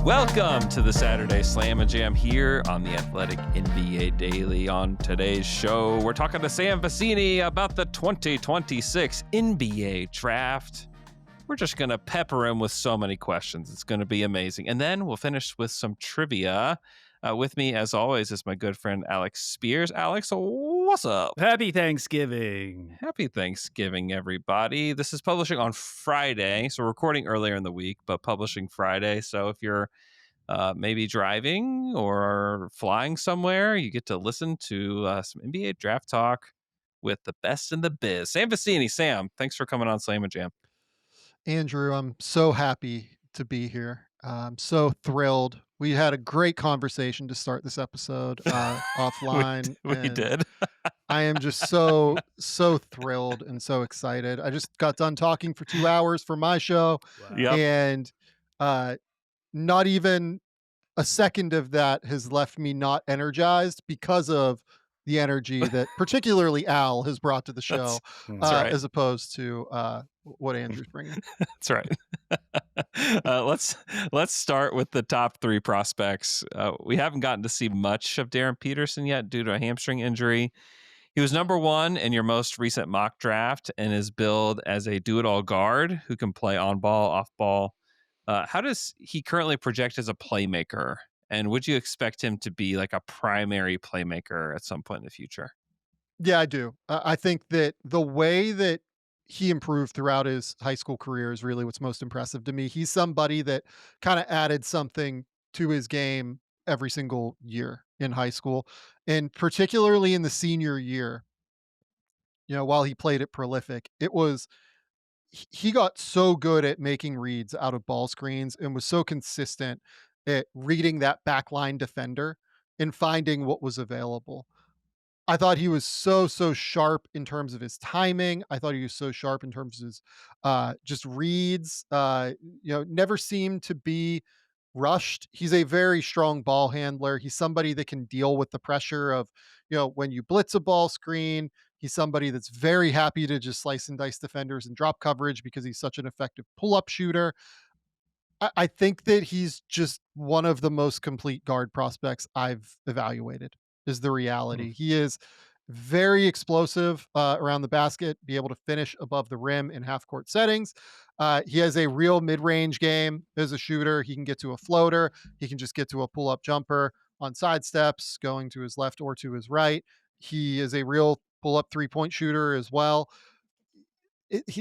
Welcome to the Saturday Slam and Jam here on the Athletic NBA Daily. On today's show, we're talking to Sam Vecenie about the 2026 NBA Draft. We're just going to pepper him with so many questions. It's going to be amazing. And then we'll finish with some trivia. With me, as always, is my good friend Alex Speers. Alex, what's up? Happy Thanksgiving. Happy Thanksgiving, everybody. This is publishing on Friday, so we're recording earlier in the week, but publishing Friday. So if you're maybe driving or flying somewhere, you get to listen to some NBA draft talk with the best in the biz. Sam Vecenie. Sam, thanks for coming on Slam and Jam. Andrew, I'm so happy to be here. I'm so thrilled. We had a great conversation to start this episode offline. We did. I am just so thrilled and so excited. I just got done talking for 2 hours for my show. Wow. Yep. And not even a second of that has left me not energized because of the energy that particularly Al has brought to the show, That's right. as opposed to what Andrew's bringing. That's right. Let's start with the top three prospects. We haven't gotten to see much of Darryn Peterson yet due to a hamstring injury. He was number one in your most recent mock draft and is billed as a do-it-all guard who can play on ball, off ball. How does he currently project as a playmaker? And would you expect him to be like a primary playmaker at some point in the future? Yeah, I do. I think that the way that he improved throughout his high school career is really what's most impressive to me. He's somebody that kind of added something to his game every single year in high school, and particularly in the senior year. While he played it prolific, he got so good at making reads out of ball screens and was so consistent at reading that backline defender and finding what was available. I thought he was so sharp in terms of his timing. I thought he was so sharp in terms of his just reads. Never seemed to be rushed. He's a very strong ball handler. He's somebody that can deal with the pressure of, when you blitz a ball screen. He's somebody that's very happy to just slice and dice defenders and drop coverage because he's such an effective pull-up shooter. I think that he's just one of the most complete guard prospects I've evaluated, is the reality. He is very explosive around the basket, be able to finish above the rim in half-court settings. He has a real mid-range game as a shooter. He can get to a floater. He can just get to a pull-up jumper on side steps, going to his left or to his right. He is a real pull-up three-point shooter as well.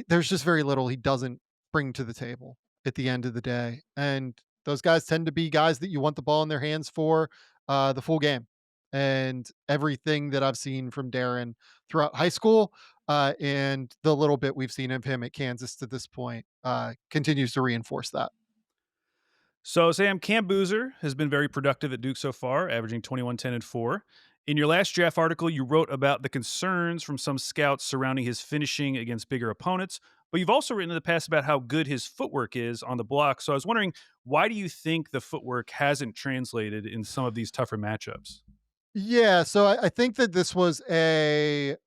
There's just very little he doesn't bring to the table at the end of the day. And those guys tend to be guys that you want the ball in their hands for the full game. And everything that I've seen from Darryn throughout high school and the little bit we've seen of him at Kansas to this point continues to reinforce that. So, Sam, Cam Boozer has been very productive at Duke so far, averaging 21, 10, and 4. In your last draft article, you wrote about the concerns from some scouts surrounding his finishing against bigger opponents, but you've also written in the past about how good his footwork is on the block. So I was wondering, why do you think the footwork hasn't translated in some of these tougher matchups? Yeah, so I think that this was a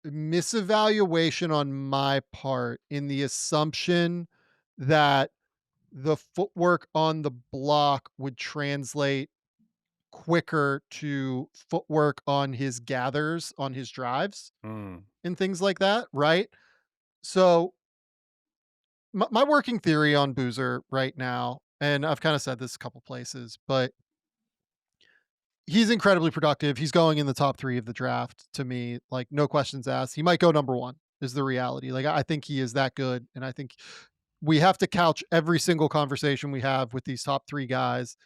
misevaluation on my part in the assumption that the footwork on the block would translate quicker to footwork on his gathers, on his drives, and things like that, right? So my working theory on Boozer right now, and I've kind of said this a couple places, but he's incredibly productive. He's going in the top 3 of the draft to me, like no questions asked. He might go number 1 is the reality. Like I think he is that good. And I think we have to couch every single conversation we have with these top 3 guys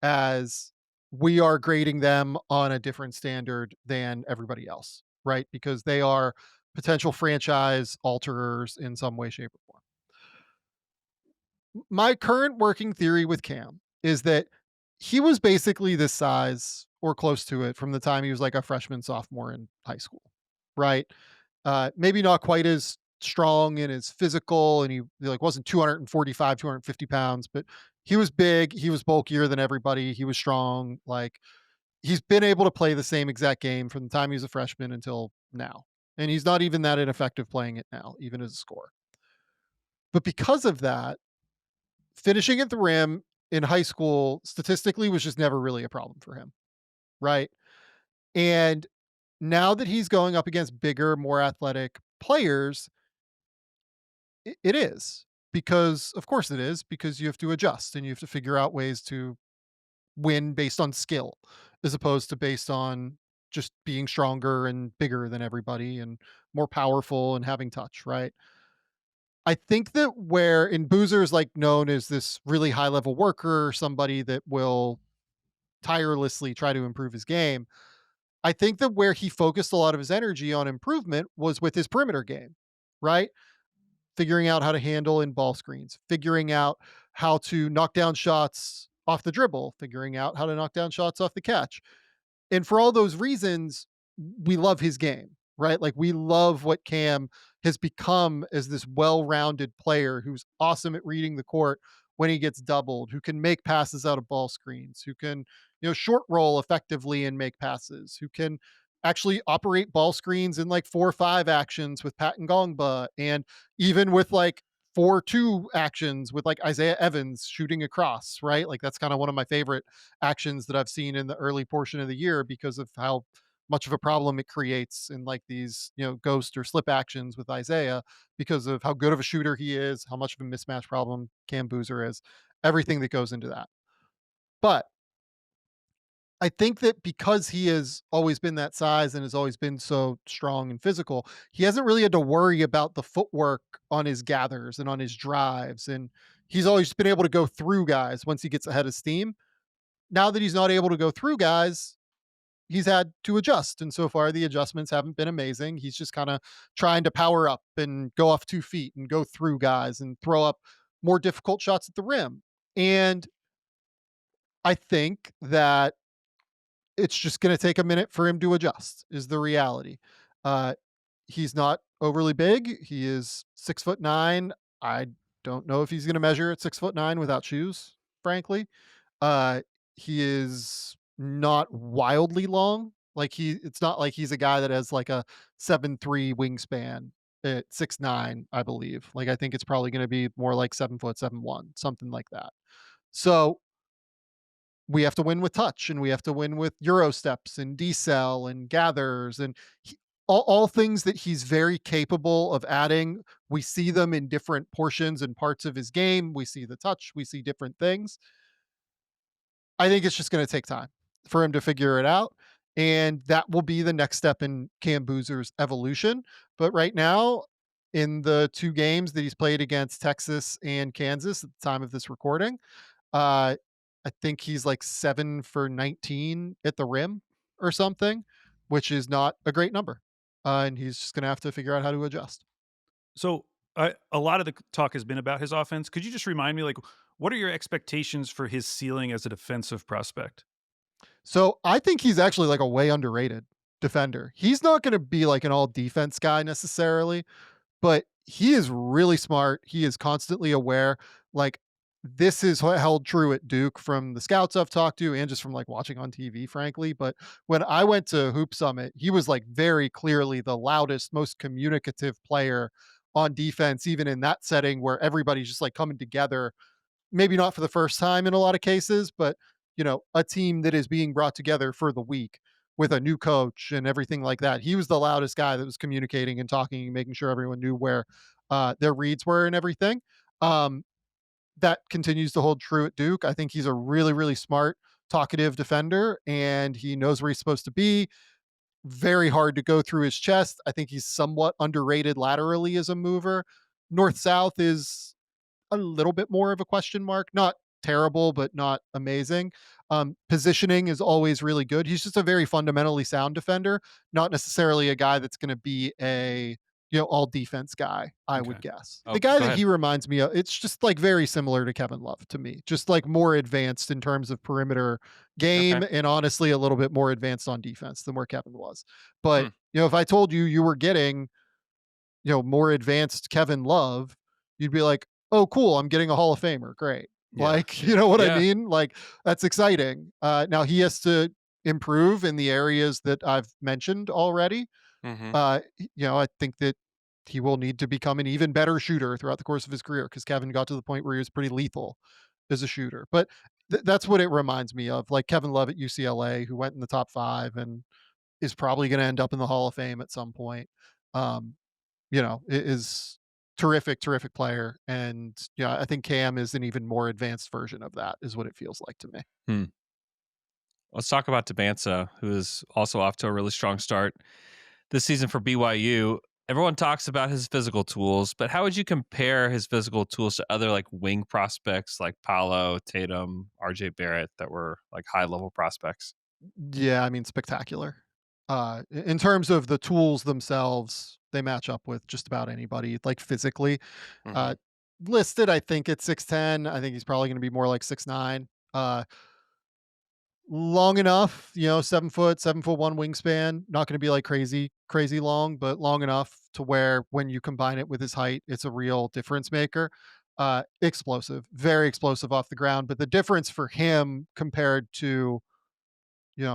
as we are grading them on a different standard than everybody else, right? Because they are potential franchise alterers in some way, shape, or form. My current working theory with Cam is that he was basically this size or close to it from the time he was like a freshman, sophomore in high school, right? Maybe not quite as strong and as physical, and he like wasn't 245, 250 pounds, but he was big. He was bulkier than everybody. He was strong. Like he's been able to play the same exact game from the time he was a freshman until now. And he's not even that ineffective playing it now, even as a scorer. But because of that, finishing at the rim in high school statistically was just never really a problem for him, right? And now that he's going up against bigger, more athletic players, it is, because of course it is, because you have to adjust and you have to figure out ways to win based on skill as opposed to based on just being stronger and bigger than everybody and more powerful and having touch, right? I think that where in Boozer's like known as this really high level worker, somebody that will tirelessly try to improve his game. I think that where he focused a lot of his energy on improvement was with his perimeter game, right? Figuring out how to handle in ball screens, figuring out how to knock down shots off the dribble, figuring out how to knock down shots off the catch. And for all those reasons, we love his game, right? Like we love what Cam has become as this well-rounded player who's awesome at reading the court when he gets doubled, who can make passes out of ball screens, who can, short roll effectively and make passes, who can actually operate ball screens in like 4 or 5 actions with Pat and Gongba, and even with like 4-2 actions with like Isaiah Evans shooting across, right? Like that's kind of one of my favorite actions that I've seen in the early portion of the year because of how much of a problem it creates in like these, ghost or slip actions with Isaiah because of how good of a shooter he is, how much of a mismatch problem Cam Boozer is, everything that goes into that. But I think that because he has always been that size and has always been so strong and physical, he hasn't really had to worry about the footwork on his gathers and on his drives. And he's always been able to go through guys once he gets ahead of steam. Now that he's not able to go through guys, he's had to adjust. And so far, the adjustments haven't been amazing. He's just kind of trying to power up and go off 2 feet and go through guys and throw up more difficult shots at the rim. And I think that it's just going to take a minute for him to adjust, is the reality. Uh, he's not overly big. He is 6'9". I don't know if he's going to measure at 6'9" without shoes, frankly. Uh, he is not wildly long. Like it's not like he's a guy that has like a 7'3" wingspan at 6'9", I believe. Like I think it's probably going to be more like 7 foot 7'1", something like that. So we have to win with touch and we have to win with Euro steps and decel and gathers and all things that he's very capable of adding. We see them in different portions and parts of his game. We see the touch, we see different things. I think it's just going to take time for him to figure it out. And that will be the next step in Cam Boozer's evolution. But right now, in the 2 games that he's played against Texas and Kansas at the time of this recording, uh, I think he's like 7 for 19 at the rim or something, which is not a great number. And he's just going to have to figure out how to adjust. So a lot of the talk has been about his offense. Could you just remind me, like, what are your expectations for his ceiling as a defensive prospect? So I think he's actually like a way underrated defender. He's not going to be like an all defense guy necessarily, but he is really smart. He is constantly aware. Like this is what held true at Duke from the scouts I've talked to and just from like watching on TV, frankly. But when I went to Hoop Summit, he was like very clearly the loudest, most communicative player on defense, even in that setting where everybody's just like coming together, maybe not for the first time in a lot of cases, but a team that is being brought together for the week with a new coach and everything like that. He was the loudest guy that was communicating and talking and making sure everyone knew where their reads were and everything. Um, that continues to hold true at Duke. I think he's a really, really smart, talkative defender, and he knows where he's supposed to be. Very hard to go through his chest. I think he's somewhat underrated laterally as a mover. North South is a little bit more of a question mark. Not terrible, but not amazing. Positioning is always really good. He's just a very fundamentally sound defender, not necessarily a guy that's going to be a all defense guy. I would Okay. guess Oh, the guy go that ahead. he reminds me of. It's just like very similar to Kevin Love to me, just like more advanced in terms of perimeter Okay. game, and honestly, a little bit more advanced on defense than where Kevin was. But Hmm. if I told you you were getting more advanced Kevin Love, you'd be like, "Oh, cool, I'm getting a Hall of Famer. Great." Yeah. Like, you Yeah. know what I Yeah. mean? Like, that's exciting. Now he has to improve in the areas that I've mentioned already. Hmm. I think that he will need to become an even better shooter throughout the course of his career because Kevin got to the point where he was pretty lethal as a shooter. But that's what it reminds me of, like Kevin Love at UCLA, who went in the top 5 and is probably going to end up in the Hall of Fame at some point. Um, is terrific, terrific player, and yeah, I think Cam is an even more advanced version of that, is what it feels like to me. Hmm. Let's talk about Dybantsa, who is also off to a really strong start this season for BYU. Everyone talks about his physical tools, but how would you compare his physical tools to other like wing prospects like Paolo, Tatum, RJ Barrett that were like high level prospects? Yeah, I mean, spectacular. In terms of the tools themselves, they match up with just about anybody, like physically. Hmm. Uh, Listed, I think at 6'10". I think he's probably going to be more like 6'9". Long enough, 7 foot, 7'1" wingspan. Not going to be like crazy, crazy long, but long enough to where when you combine it with his height, it's a real difference maker. Explosive, very explosive off the ground. But the difference for him compared to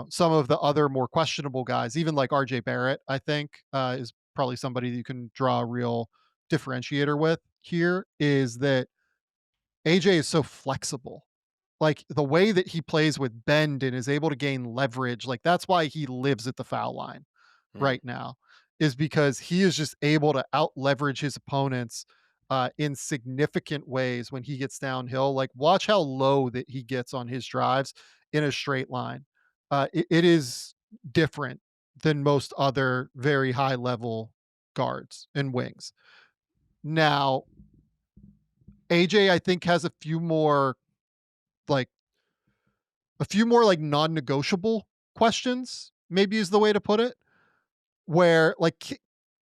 some of the other more questionable guys, even like RJ Barrett, I think, is probably somebody that you can draw a real differentiator with here, is that AJ is so flexible. Like the way that he plays with bend and is able to gain leverage, like that's why he lives at the foul line Hmm. right now, is because he is just able to out leverage his opponents in significant ways when he gets downhill. Like, watch how low that he gets on his drives in a straight line. It is different than most other very high level guards and wings. Now, AJ, I think, has like a few more like non-negotiable questions, maybe is the way to put it, where like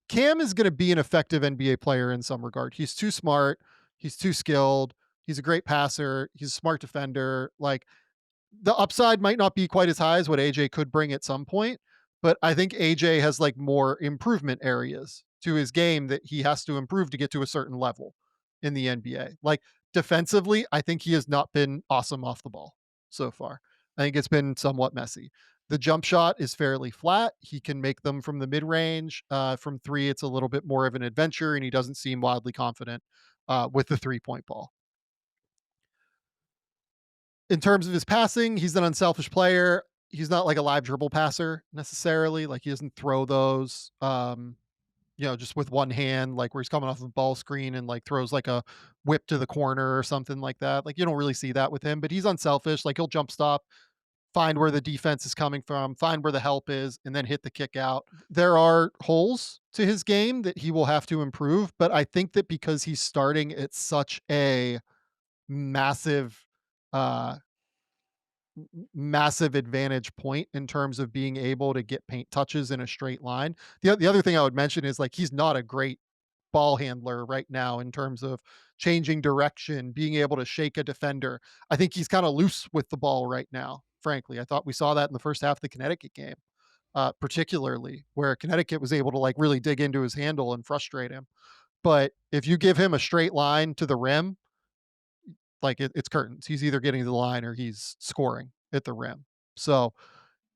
Cam is going to be an effective NBA player in some regard. He's too smart, he's too skilled, he's a great passer, he's a smart defender. Like the upside might not be quite as high as what AJ could bring at some point, but I think AJ has like more improvement areas to his game that he has to improve to get to a certain level in the NBA. Like defensively, I think he has not been awesome off the ball so far. I think it's been somewhat messy. The jump shot is fairly flat. He can make them from the mid range. From three, it's a little bit more of an adventure, and he doesn't seem wildly confident with the 3-point ball. In terms of his passing, he's an unselfish player. He's not like a live dribble passer necessarily. Like he doesn't throw those, just with one hand, like where he's coming off of a ball screen and like throws like a whip to the corner or something like that. Like you don't really see that with him, but he's unselfish. Like he'll jump stop, find where the defense is coming from, find where the help is, and then hit the kick out. There are holes to his game that he will have to improve, but I think that because he's starting at such a massive, uh, massive advantage point in terms of being able to get paint touches in a straight line. The other thing I would mention is like he's not a great ball handler right now in terms of changing direction, being able to shake a defender. I think he's kind of loose with the ball right now. Frankly, I thought we saw that in the first half of the Connecticut game, particularly where Connecticut was able to like really dig into his handle and frustrate him. But if you give him a straight line to the rim, like it's curtains. He's either getting to the line or he's scoring at the rim. So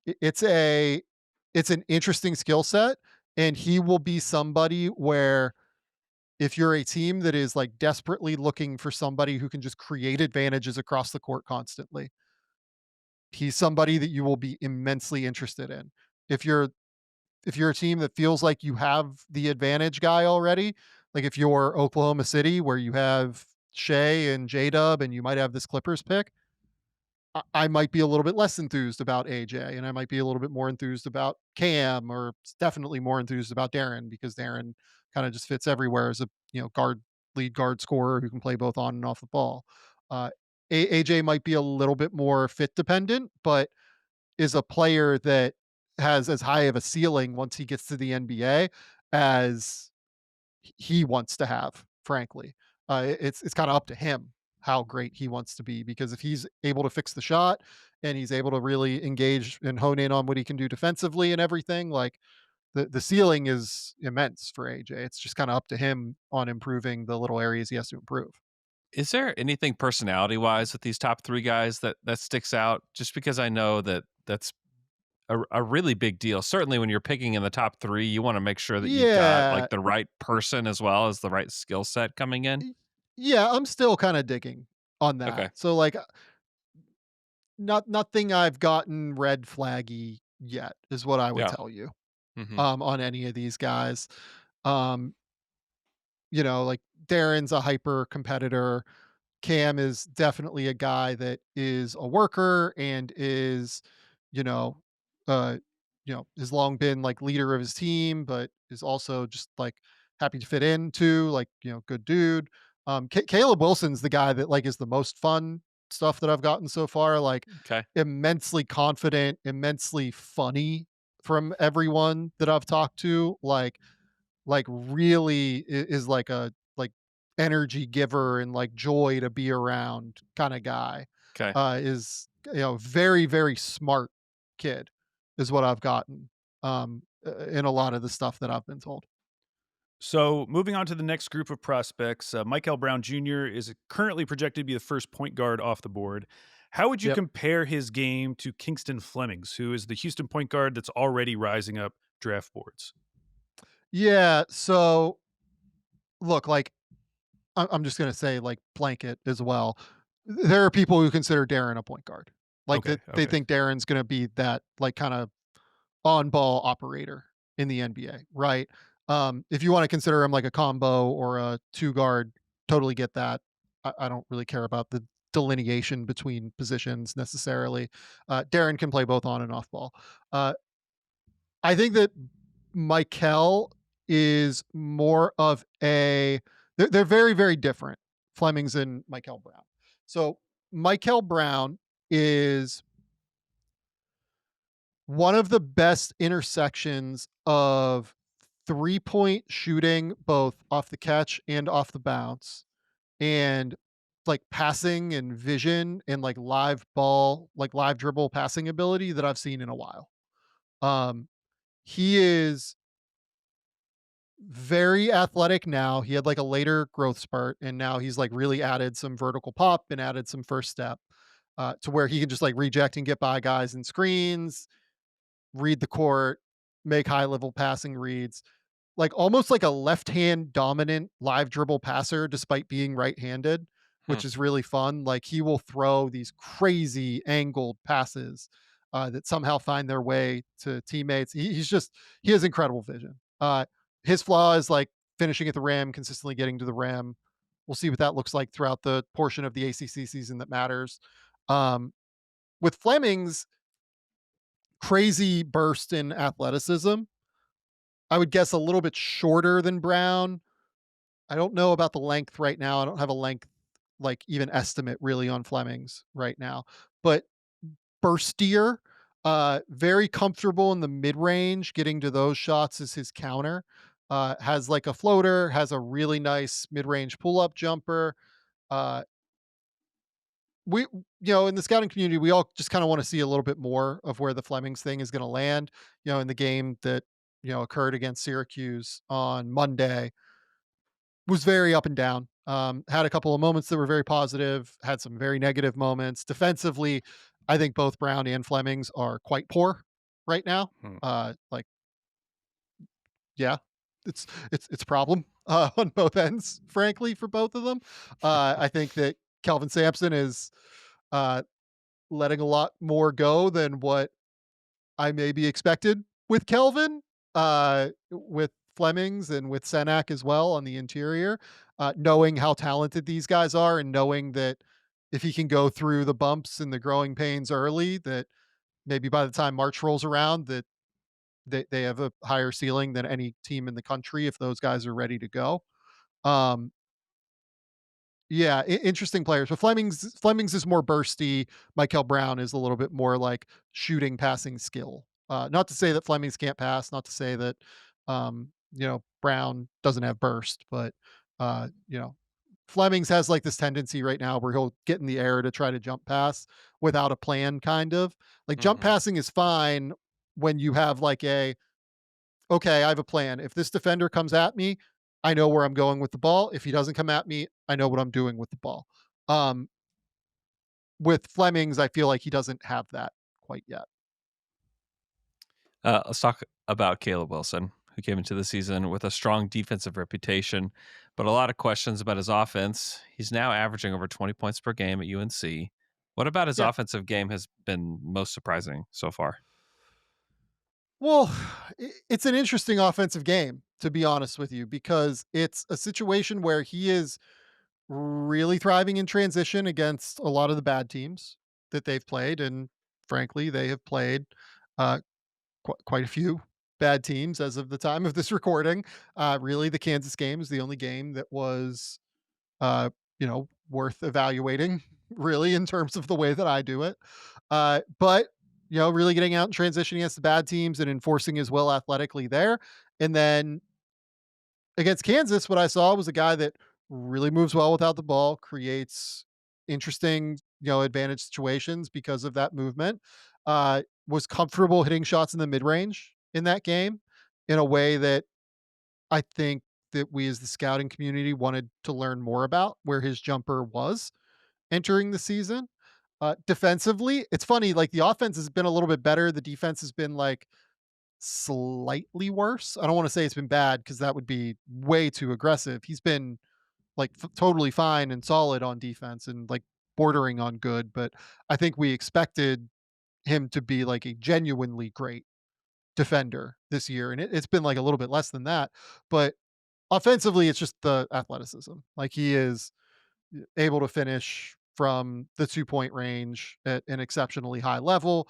it's it's an interesting skill set, and he will be somebody where if you're a team that is like desperately looking for somebody who can just create advantages across the court constantly, he's somebody that you will be immensely interested in. If you're if you're a team that feels like you have the advantage guy already, like if you're Oklahoma City where you have Shea and J Dub and you might have this Clippers pick, I might be a little bit less enthused about AJ, and I might be a little bit more enthused about Cam, or definitely more enthused about Darryn, because Darryn kind of just fits everywhere as a guard, lead guard scorer who can play both on and off the ball. Uh, AJ might be a little bit more fit dependent, but is a player that has as high of a ceiling once he gets to the NBA as he wants to have, frankly. It's kind of up to him how great he wants to be, because if he's able to fix the shot and he's able to really engage and hone in on what he can do defensively and everything, like the ceiling is immense for AJ. It's just kind of up to him on improving the little areas he has to improve. Is there anything personality wise with these top three guys that sticks out? Just because I know that that's a really big deal. Certainly when you're picking in the top three, you want to make sure that you've got Yeah. like the right person as well as the right skill set coming in. Yeah, I'm still kind of digging on that. Okay. So like nothing I've gotten red flaggy yet is what I would Yeah. tell you Hmm. on any of these guys. Um, like Darren's a hyper competitor. Cam is definitely a guy that is a worker and is, you know, uh, has long been like leader of his team, but is also just like happy to fit in too, like, good dude. Caleb Wilson's the guy that like is the most fun stuff that I've gotten so far, like Okay. immensely confident, immensely funny from everyone that I've talked to, like really is like a like energy giver and like joy to be around kind of guy. Okay. Is very very smart kid is what I've gotten in a lot of the stuff that I've been told. So, moving on to the next group of prospects, Michael Brown Jr. is currently projected to be the first point guard off the board. How would you Yep. compare his game to Kingston Flemings, who is the Houston point guard that's already rising up draft boards? Yeah. So look, like I'm just gonna say like blanket as well. There are people who consider Darren a point guard. Like Okay, that they okay. think Darren's gonna be that like kind of on ball operator in the NBA, right? If you want to consider him like a combo or a two guard, totally get that. I don't really care about the delineation between positions necessarily. Darren can play both on and off ball. Uh, I think that Mikel is more of they're very, very different, Flemings and Mikel Brown. So Mikel Brown is one of the best intersections of three-point shooting, both off the catch and off the bounce, and like passing and vision and like live ball, like live dribble passing ability that I've seen in a while. Um, he is very athletic now. He had like a later growth spurt, and now he's like really added some vertical pop and added some first step to where he can just like reject and get by guys in screens, read the court, make high level passing reads, like almost like a left hand dominant live dribble passer despite being right handed, Hmm. which is really fun. Like he will throw these crazy angled passes that somehow find their way to teammates. He has incredible vision. His flaw is like finishing at the rim, consistently getting to the rim. We'll see what that looks like throughout the portion of the ACC season that matters. Um, with Fleming's crazy burst in athleticism, I would guess a little bit shorter than Brown. I don't know about the length right now. I don't have a length, like, even estimate really on Fleming's right now, but burstier, very comfortable in the mid-range, getting to those shots is his counter. Has like a floater, has a really nice mid-range pull-up jumper. Uh, we in the scouting community, we all just kinda wanna see a little bit more of where the Flemings thing is gonna land, in the game that, occurred against Syracuse on Monday. Was very up and down. Had a couple of moments that were very positive, had some very negative moments. Defensively, I think both Brown and Flemings are quite poor right now. Hmm. Like, yeah, it's a problem on both ends, frankly, for both of them. I think that Kelvin Sampson is uh, letting a lot more go than what I maybe expected with Kelvin, with Flemings and with Senak as well on the interior, knowing how talented these guys are and knowing that if he can go through the bumps and the growing pains early, that maybe by the time March rolls around, that they have a higher ceiling than any team in the country if those guys are ready to go. Um, yeah, interesting players. But Flemings is more bursty. Michael Brown is a little bit more like shooting, passing skill. Not to say that Flemings can't pass. Not to say that Brown doesn't have burst. But Flemings has like this tendency right now where he'll get in the air to try to jump pass without a plan. Kind of like jump Hmm. passing is fine when you have like okay, I have a plan. If this defender comes at me, I know where I'm going with the ball. If he doesn't come at me, I know what I'm doing with the ball. Um, with Flemings, I feel like he doesn't have that quite yet. Let's talk about Caleb Wilson, who came into the season with a strong defensive reputation, but a lot of questions about his offense. He's now averaging over 20 points per game at UNC. What about his Yeah. offensive game has been most surprising so far? Well, it's an interesting offensive game, to be honest with you, because it's a situation where he is really thriving in transition against a lot of the bad teams that they've played. And frankly, they have played uh, quite a few bad teams as of the time of this recording. Really, the Kansas game is the only game that was, uh, worth evaluating, really, in terms of the way that I do it. But really getting out and transitioning against the bad teams and enforcing his will athletically there. And then against Kansas, what I saw was a guy that really moves well without the ball, creates interesting, advantage situations because of that movement. Was comfortable hitting shots in the mid range in that game in a way that I think that we as the scouting community wanted to learn more about where his jumper was entering the season. Defensively, it's funny, like the offense has been a little bit better. The defense has been like slightly worse. I don't want to say it's been bad because that would be way too aggressive. He's been like totally fine and solid on defense and like bordering on good, but I think we expected him to be like a genuinely great defender this year, and it's been like a little bit less than that. But offensively, it's just the athleticism. Like he is able to finish from the 2-point range at an exceptionally high level.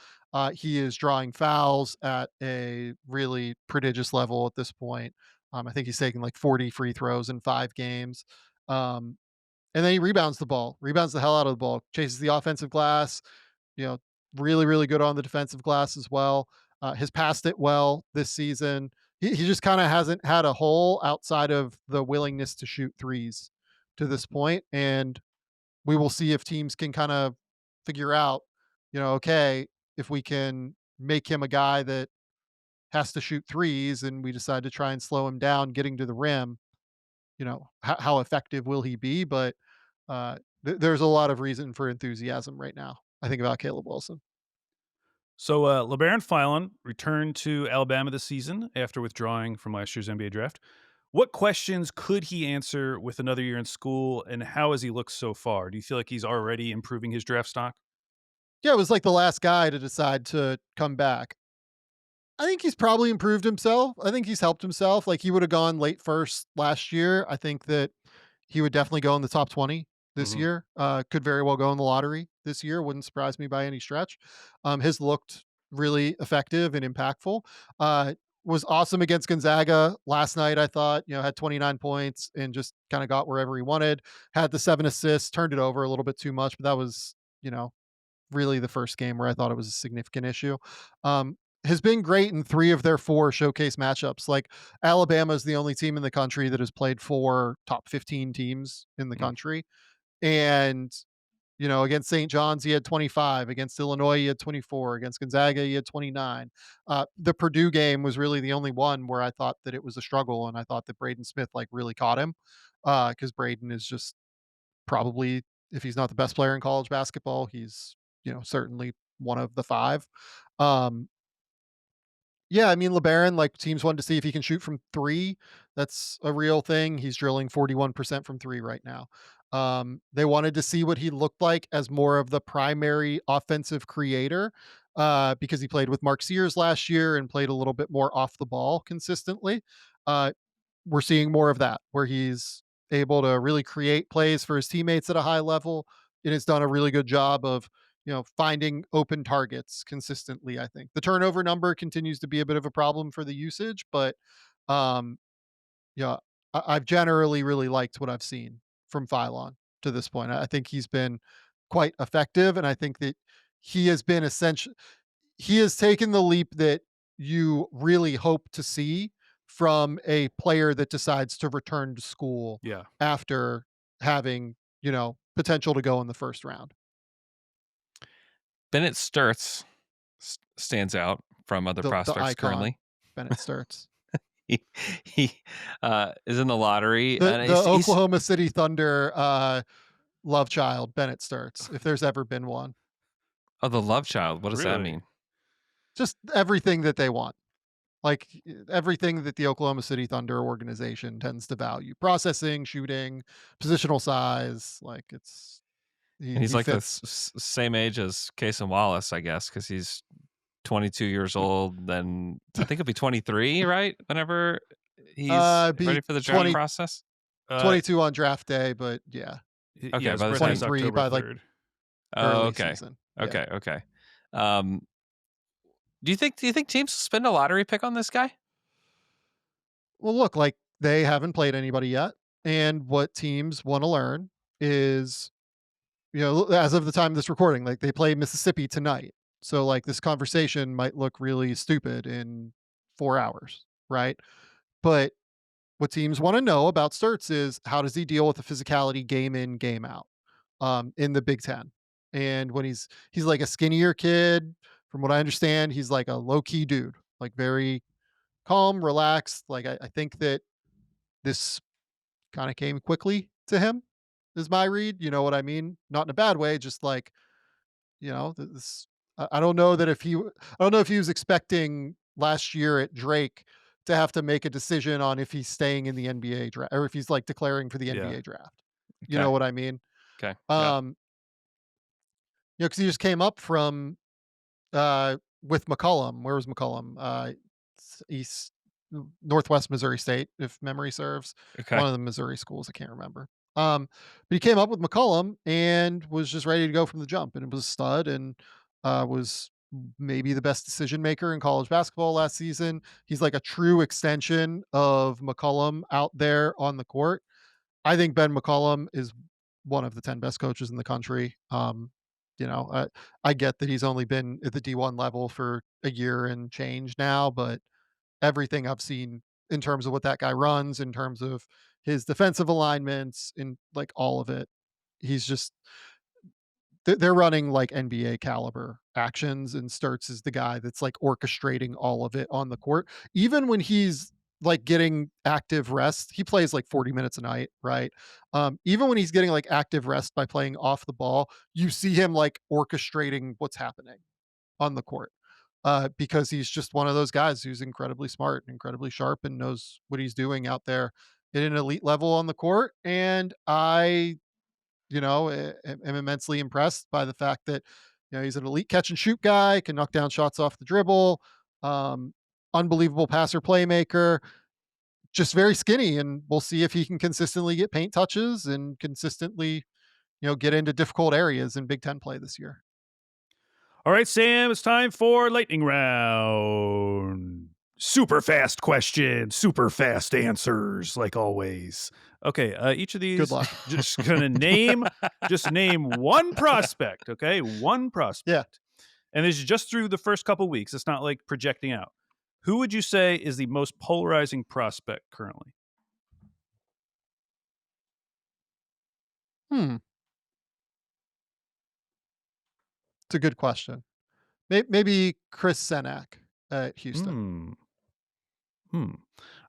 He is drawing fouls at a really prodigious level at this point. I think he's taken like 40 free throws in 5 games. Um, and then he rebounds the ball, rebounds the hell out of the ball, chases the offensive glass, you know, really, really good on the defensive glass as well. Has passed it well this season. He just kind of hasn't had a hole outside of the willingness to shoot threes to this point. And we will see if teams can kind of figure out, okay, if we can make him a guy that has to shoot threes and we decide to try and slow him down getting to the rim, how effective will he be? But there's a lot of reason for enthusiasm right now, I think, about Caleb Wilson. So, LeBaron Philon returned to Alabama this season after withdrawing from last year's NBA draft. What questions could he answer with another year in school, and how has he looked so far? Do you feel like he's already improving his draft stock? Yeah, it was like the last guy to decide to come back. I think he's probably improved himself. I think he's helped himself. Like he would have gone late first last year. I think that he would definitely go in the top 20 this Mhm. year. Could very well go in the lottery this year. Wouldn't surprise me by any stretch. Has looked really effective and impactful. Was awesome against Gonzaga last night. I thought, had 29 points and just kind of got wherever he wanted. Had the 7 assists, turned it over a little bit too much, but that was, really the first game where I thought it was a significant issue. Has been great in 3 of their 4 showcase matchups. Like Alabama is the only team in the country that has played 4 top 15 teams in the Mm. country. And, against St. John's, he had 25. Against Illinois, he had 24. Against Gonzaga, he had 29. The Purdue game was really the only one where I thought that it was a struggle. And I thought that Braden Smith like really caught him because Braden is just probably, if he's not the best player in college basketball, he's, certainly one of the 5. Um, yeah, I mean, LeBaron, like teams wanted to see if he can shoot from 3. That's a real thing. He's drilling 41% from 3 right now. They wanted to see what he looked like as more of the primary offensive creator because he played with Mark Sears last year and played a little bit more off the ball consistently. Uh, we're seeing more of that where he's able to really create plays for his teammates at a high level and has done a really good job of finding open targets consistently. I think the turnover number continues to be a bit of a problem for the usage, but um, yeah, I've generally really liked what I've seen from Phylon to this point. I think he's been quite effective, and I think that he has been essential. He has taken the leap that you really hope to see from a player that decides to return to school Yeah. after having potential to go in the first round. Bennett Sturts stands out from other The prospects icon, currently. Bennett Sturts. He is in the lottery, The and the he's Oklahoma City Thunder, love child, Bennett Sturts, if there's ever been one. oh, the love child. What does that Really? mean? Just everything that they want. Like everything that the Oklahoma City Thunder organization tends to value: processing, shooting, positional size. Like it's And he's he like the fits. same age as Cason Wallace, I guess, because he's 22 years old. Then I think he'll be 23, right? Whenever he's Be ready for the draft 20 process. 22 on draft day, but yeah, Okay, Yeah, his by the birthday is time. 23 October by like 3rd. Oh, early okay, season. Yeah. okay. Um, do you think teams will spend a lottery pick on this guy? Well, look, like they haven't played anybody yet, and what teams want to learn is, as of the time of this recording, like they play Mississippi tonight. So like this conversation might look really stupid in 4 hours, right? But what teams want to know about Sturts is how does he deal with the physicality game in, game out, in the Big Ten. And when he's like a skinnier kid, from what I understand, he's like a low key dude, like very calm, relaxed. Like I think that this kind of came quickly to him, is my read. You know what I mean? Not in a bad way, just like, this. I don't know that if I don't know if he was expecting last year at Drake to have to make a decision on if he's staying in the NBA draft or if he's like declaring for the Yeah. NBA draft. You Okay, know what I mean? okay, yeah, Um, because he just came up from with McCollum. Where was McCollum? East Northwest Missouri State, if memory serves. okay. One of the Missouri schools, I can't remember. But he came up with McCollum and was just ready to go from the jump, and it was a stud, and was maybe the best decision maker in college basketball last season. He's like a true extension of McCollum out there on the court. I think Ben McCollum is one of the 10 best coaches in the country. I get that he's only been at the D1 level for a year and change now, but everything I've seen in terms of what that guy runs, in terms of his defensive alignments, in like all of it, he's just they're running like NBA caliber actions, and Sturts is the guy that's like orchestrating all of it on the court. Even when he's like getting active rest, he plays like 40 minutes a night, right? Even when he's getting like active rest by playing off the ball, you see him like orchestrating what's happening on the court. Because he's just one of those guys who's incredibly smart, incredibly sharp, and knows what he's doing out there at an elite level on the court. And I am immensely impressed by the fact that, he's an elite catch and shoot guy, can knock down shots off the dribble, um, unbelievable passer playmaker, just very skinny. And we'll see if he can consistently get paint touches and consistently, get into difficult areas in Big Ten play this year. All right, Sam, it's time for lightning round. Super fast questions, super fast answers, like always. Okay, each of Good these, luck. just name one prospect. Okay, one Yeah. prospect, and this is just through the first couple weeks. It's not like projecting out. Who would you say is the most polarizing prospect currently? Hmm. It's a good question. Maybe Chris Senak at Houston. Hmm. Hmm.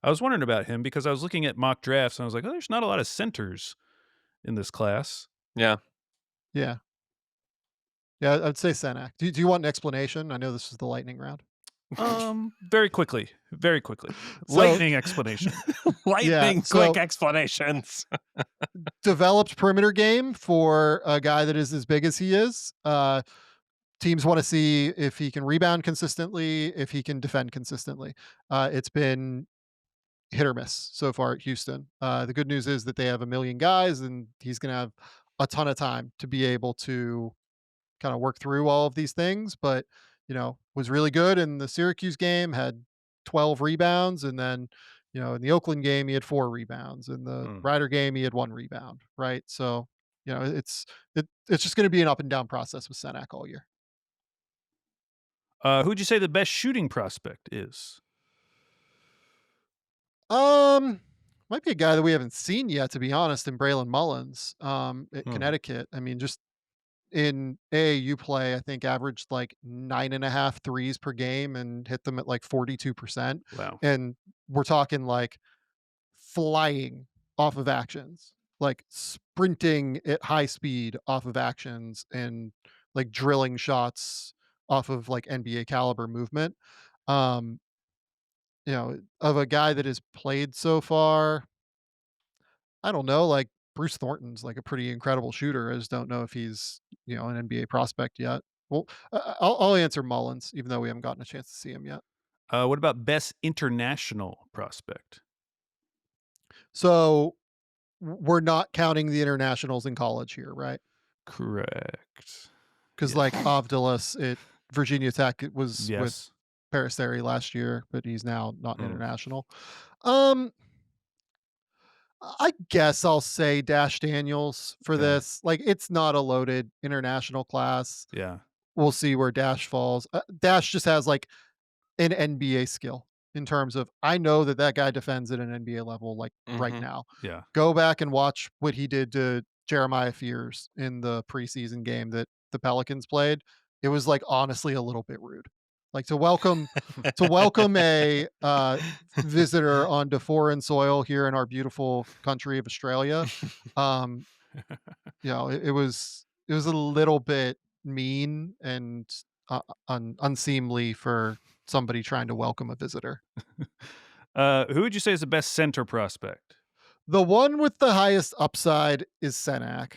I was wondering about him because I was looking at mock drafts and I was like, oh, there's not a lot of centers in this class. Yeah. Yeah. Yeah, I'd say Senak. Do you want an explanation? I know this is the lightning round. Very quickly. Very quickly. So Lightning explanation. Lightning so quick explanations. developed perimeter game for a guy that is as big as he is. Teams want to see if he can rebound consistently, if he can defend consistently. It's been hit or miss so far at Houston. The good news is that they have a million guys, and he's going to have a ton of time to be able to kind of work through all of these things. But was really good in the Syracuse game, had 12 rebounds, and then in the Oakland game he had 4 rebounds. In the Mm. Rider game he had 1 rebound. Right, so it's just going to be an up and down process with Senak all year. Who'd you say the best shooting prospect is? Um, might be a guy that we haven't seen yet, to be honest, in Braylon Mullins, at Hmm. Connecticut. I mean, just in AAU play, I think averaged like 9.5 threes per game and hit them at like 42%. Wow. And we're talking like flying off of actions, like sprinting at high speed off of actions, and like drilling shots off of like NBA caliber movement. Um, of a guy that has played so far, I don't know, like Bruce Thornton's like a pretty incredible shooter. I just don't know if he's, an NBA prospect yet. Well, I'll answer Mullins, even though we haven't gotten a chance to see him yet. What about best international prospect? So we're not counting the internationals in college here, right? Correct. Because Yeah. like Avdilas at Virginia Tech, it was with Yes. Peristeri last year, but he's now not an Mm. international. Um, I guess I'll say Dash Daniels for Okay. this. Like, it's not a loaded international class. Yeah. We'll see where Dash falls. Dash just has like an NBA skill in terms of I know that that guy defends at an NBA level like right Mhm. now. Yeah. Go back and watch what he did to Jeremiah Fears in the preseason game that the Pelicans played. It was like honestly a little bit rude. Like to welcome a visitor onto foreign soil here in our beautiful country of Australia. Um, it was a little bit mean and unseemly for somebody trying to welcome a visitor. Who would you say is the best center prospect? The one with the highest upside is Senak.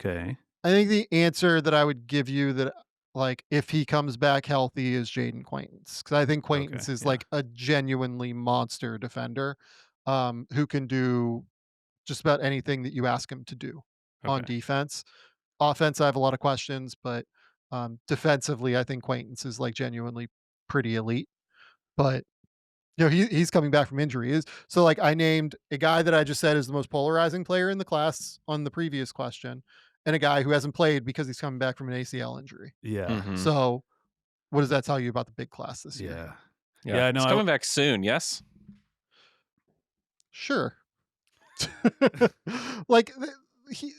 Okay. I think the answer that I would give you that, like, if he comes back healthy is Jaden Quaintance. Because I think Okay. Quaintance is Yeah. like a genuinely monster defender, who can do just about anything that you ask him to do on Okay. defense. Offense, I have a lot of questions, but defensively, I think Quaintance is like genuinely pretty elite. But he's coming back from injury. Is so like I named a guy that I just said is the most polarizing player in the class on the previous question, and a guy who hasn't played because he's coming back from an ACL injury. Yeah. Mhm. So what does that tell you about the big class this year? Yeah. Yeah. Yeah. He's No. coming back soon, yes? Sure. Like he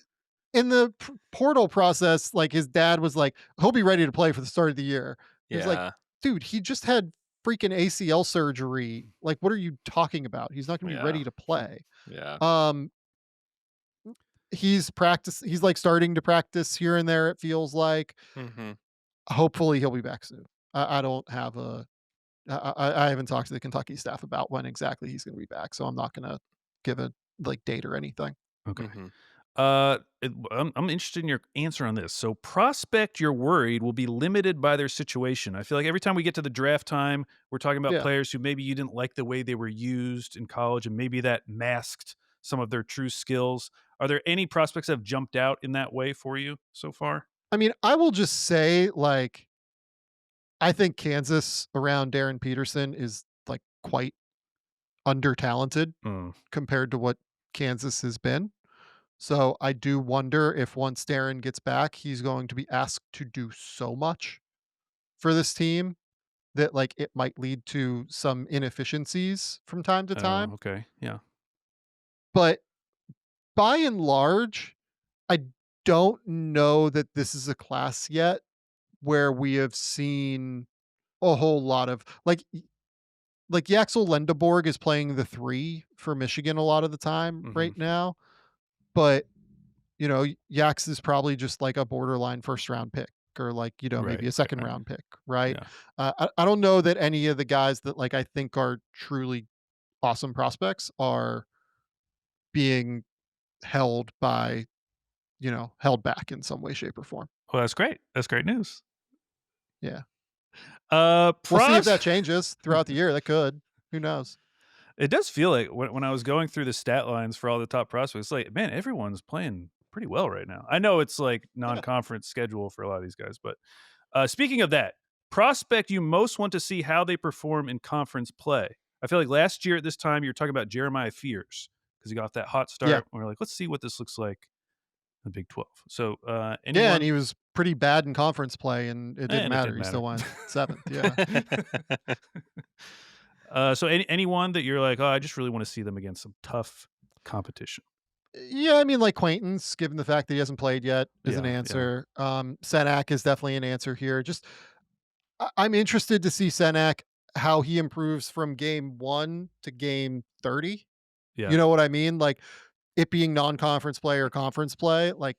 in the portal process, like his dad was like, he'll be ready to play for the start of the year. He was like, Yeah. dude, he just had freaking ACL surgery. Like, what are you talking about? He's not going to be Yeah. ready to play. Yeah. Um, he's like starting to practice here and there. It feels like. Mhm. Hopefully, he'll be back soon. I don't have a. I haven't talked to the Kentucky staff about when exactly he's going to be back, so I'm not going to give a like date or anything. Okay. Mhm. I'm interested in your answer on this. So, prospect you're worried will be limited by their situation. I feel like every time we get to the draft time, we're talking about Yeah. players who maybe you didn't like the way they were used in college, and maybe that masked some of their true skills. Are there any prospects that have jumped out in that way for you so far? I mean, I will just say, like, I think Kansas around Darryn Peterson is like quite under talented Mm, compared to what Kansas has been. So I do wonder if once Darren gets back, he's going to be asked to do so much for this team that like it might lead to some inefficiencies from time to oh, time. okay. Yeah. But by and large, I don't know that this is a class yet where we have seen a whole lot of like Yaxel Lendeborg is playing the 3 for Michigan a lot of the time Hmm. right now, but, Yax is probably just like a borderline first round pick or like, Right. maybe a second Right. round pick, right? Yeah. I don't know that any of the guys that like I think are truly awesome prospects are being held by, held back in some way, shape, or form. Well, that's great. That's great news. Yeah. Uh, We'll see if pros. that changes throughout the year. That could. Who knows? It does feel like when I was going through the stat lines for all the top prospects, like, man, everyone's playing pretty well right now. I know it's like Yeah. non-conference schedule for a lot of these guys, but speaking of that, prospect you most want to see how they perform in conference play. I feel like last year at this time you were talking about Jeremiah Fears because he got that hot Yeah. start. And we're like, let's see what this looks like in the Big 12. So Yeah, and anyone? he was pretty bad in conference play, and it didn't And it matter. didn't He still matter. went 7th. Yeah. So anyone that you're like, oh, I just really want to see them against some tough competition. Yeah, I mean, like Quaintance, given the fact that he hasn't played yet, is an Yeah, yeah. answer. Senak is definitely an answer here. Just I'm interested to see Senak how he improves from game 1 to game 30. Yeah. You know what I mean? Like it being non-conference play or conference play, like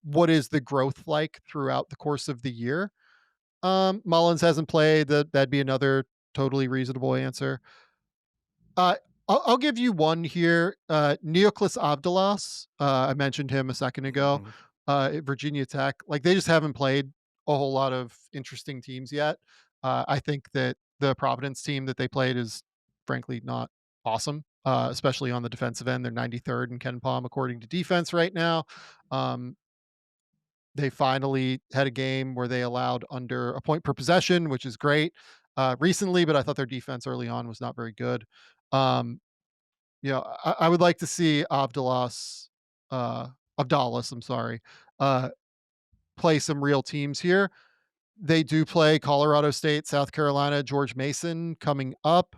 what is the growth like throughout the course of the year? Mullins hasn't played. That'd be another totally reasonable answer. Uh, I'll give you one here. Neoklis Abdalas. I mentioned him a second ago. Mhm. At Virginia Tech, like they just haven't played a whole lot of interesting teams yet. I think that the Providence team that they played is frankly not awesome, especially on the defensive end. They're 93rd in Ken Palm according to defense right now. Um, they finally had a game where they allowed under a point per possession, which is great recently, but I thought their defense early on was not very good. Um, I would like to see Abdallas, I'm sorry, uh, play some real teams here. They do play Colorado State, South Carolina, George Mason coming up.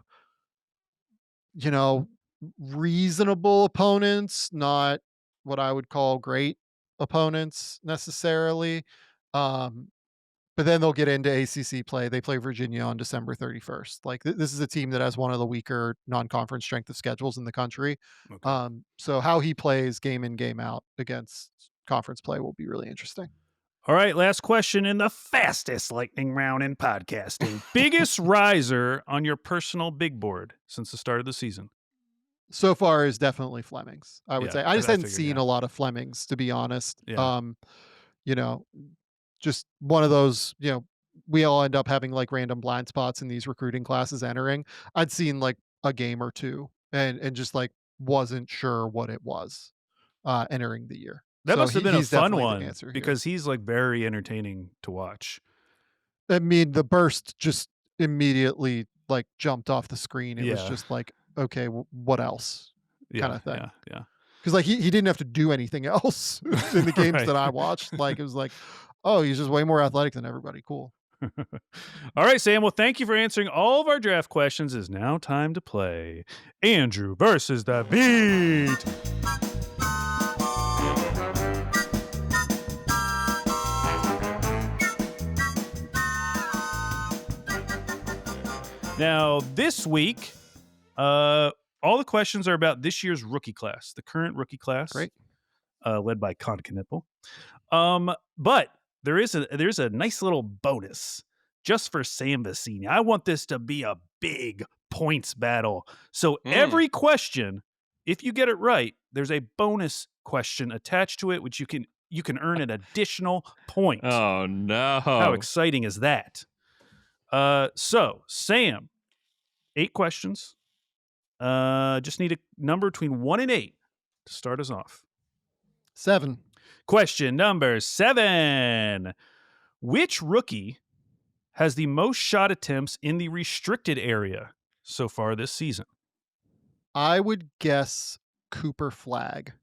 You know, reasonable opponents, not what I would call great opponents necessarily. Um, but then they'll get into ACC play. They play Virginia on December 31st. Like this is a team that has one of the weaker non-conference strength of schedules in the country. Okay. So how he plays game in, game out against conference play will be really interesting. All right, last question in the fastest lightning round in podcasting. Biggest riser on your personal big board since the start of the season? So far is definitely Fleming's, I would Yeah, say. I just I hadn't figured, seen yeah. a lot of Fleming's, to be honest. Yeah. You know, just one of those, we all end up having like random blind spots in these recruiting classes entering. I'd seen like a game or two and just like wasn't sure what it was entering the year. That So must have been a he's fun definitely the one answer here. because he's like very entertaining to watch. I mean, the burst just immediately like jumped off the screen. It was Yeah. just like, okay, what else? Kind of thing. Yeah. Because like he didn't have to do anything else in the games Right. that I watched. Like it was like, oh, he's just way more athletic than everybody. Cool. All right, Sam. Well, thank you for answering all of our draft questions. It's now time to play Andrew versus the Beat. Now, this week, all the questions are about this year's rookie class, the current rookie class, Great. Led by Con Knipple. But there's a nice little bonus just for Sam Vecenie. I want this to be a big points battle. So every question, if you get it right, there's a bonus question attached to it, which you can earn an additional point. Oh no! How exciting is that? So Sam, 8 questions. Just need a number between 1 and 8 to start us off. 7. Question number 7. Which rookie has the most shot attempts in the restricted area so far this season? I would guess Cooper Flagg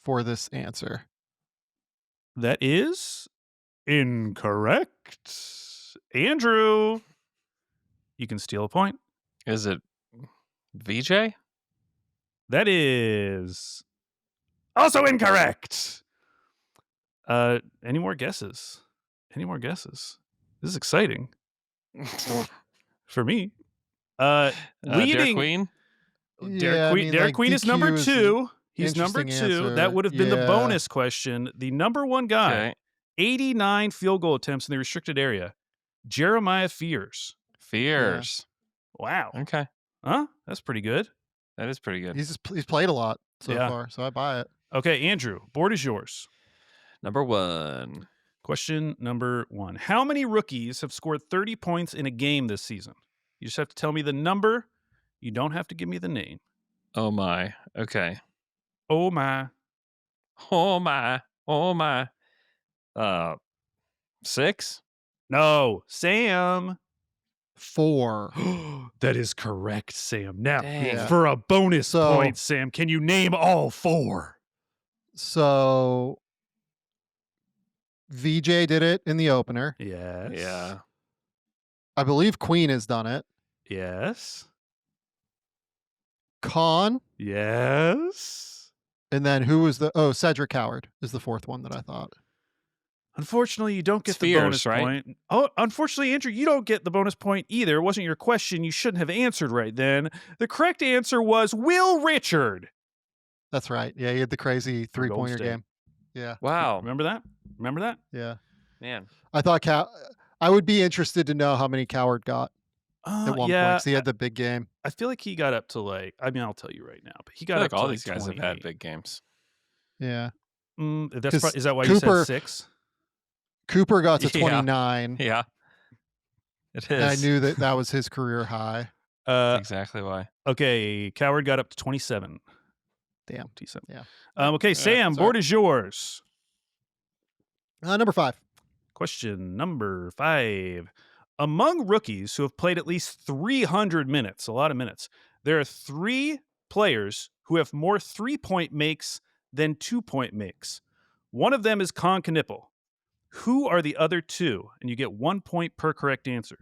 for this answer. That is incorrect. Andrew, you can steal a point. Is it VJ? That is also incorrect. Any more guesses? This is exciting for me. Derek Leading Queen? Derek Queen is number 2. He's number 2. Answer. That would have been the Yeah. bonus question. The number 1 guy, Okay. 89 field goal attempts in the restricted area. Jeremiah Fears. Fears. Wow. Okay. Huh? That's pretty good. That is pretty good. He's played a lot so Yeah. far, so I buy it. Okay, Andrew, board is yours. Number 1. Question number 1. How many rookies have scored 30 points in a game this season? You just have to tell me the number. You don't have to give me the name. Oh my. Okay. Oh my. Oh my. Oh my. 6? No, Sam. 4. That is correct, Sam. Now, Dang. for a bonus So- point, Sam, can you name all 4? So VJ did it in the opener. Yes. Yeah. I believe Queen has done it. Yes. Khan, Yes. and then who was Cedric Howard is the 4th one that I thought. Unfortunately, you don't get the Spears, bonus right? point. Oh, unfortunately, Andrew, you don't get the bonus point either. It wasn't your question. You shouldn't have answered right then. The correct answer was Will Richard. That's right. Yeah, he had the crazy For Golden 3-pointer State. game. Yeah. Wow. Remember that? Remember that? Yeah. Man. I thought I would be interested to know how many Coward got. at one point Yeah. 'cause he had the big game. I feel like he got up to I'll tell you right now, but he I got feel up like all to these guys have 28. had big games. Yeah. Is that why you said Cooper 6? Cooper got to Yeah. 29, Yeah, it and I is. knew that was his career high. That's exactly why. Okay, Coward got up to 27. Damn. 27. Yeah. Okay, Sam, sorry. board is yours. Number 5. Question number 5. Among rookies who have played at least 300 minutes, a lot of minutes, there are 3 players who have more 3-point makes than 2-point makes. One of them is Con Knipple. Who are the other 2? And you get 1 point per correct answer.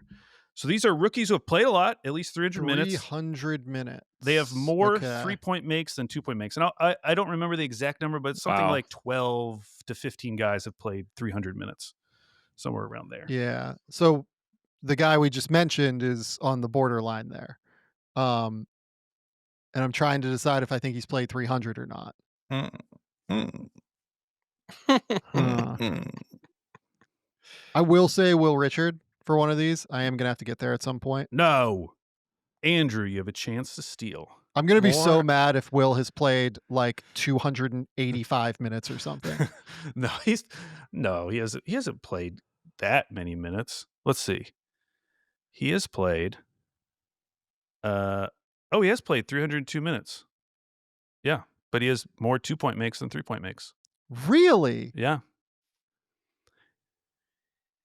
So these are rookies who have played a lot, at least 300 minutes. 300 minutes. They have more Okay. 3-point makes than 2-point makes. And I don't remember the exact number, but it's something Wow. like 12 to 15 guys have played 300 minutes, somewhere around there. Yeah. So the guy we just mentioned is on the borderline there. And I'm trying to decide if I think he's played 300 or not. I will say Will Richard for one of these. I am going to have to get there at some point. No. Andrew, you have a chance to steal. I'm going to be so More- mad if Will has played like 285 minutes or something. He hasn't played that many minutes. Let's see. He has played he has played 302 minutes. Yeah, but he has more 2-point makes than 3-point makes. Really? Yeah.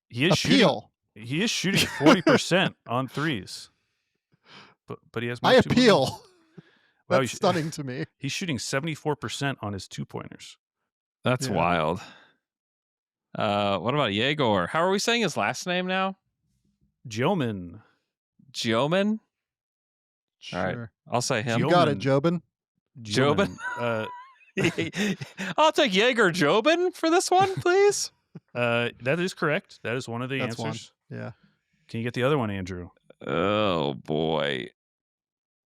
He is shooting Appeal. 40% on threes. But he has more I 2-point appeal. makes. Wow, That's stunning to me. He's shooting 74% on his 2-pointers. That's Yeah. wild. What about Yegor? How are we saying his last name now? Gilman. Gioman? Sure. All right. I'll say him. You got it, Jobin. Jobin? Gilman. I'll take Jaeger Jobin for this one, please. That is correct. That is one of the That's one. answers. Yeah. Can you get the other one, Andrew? Oh boy.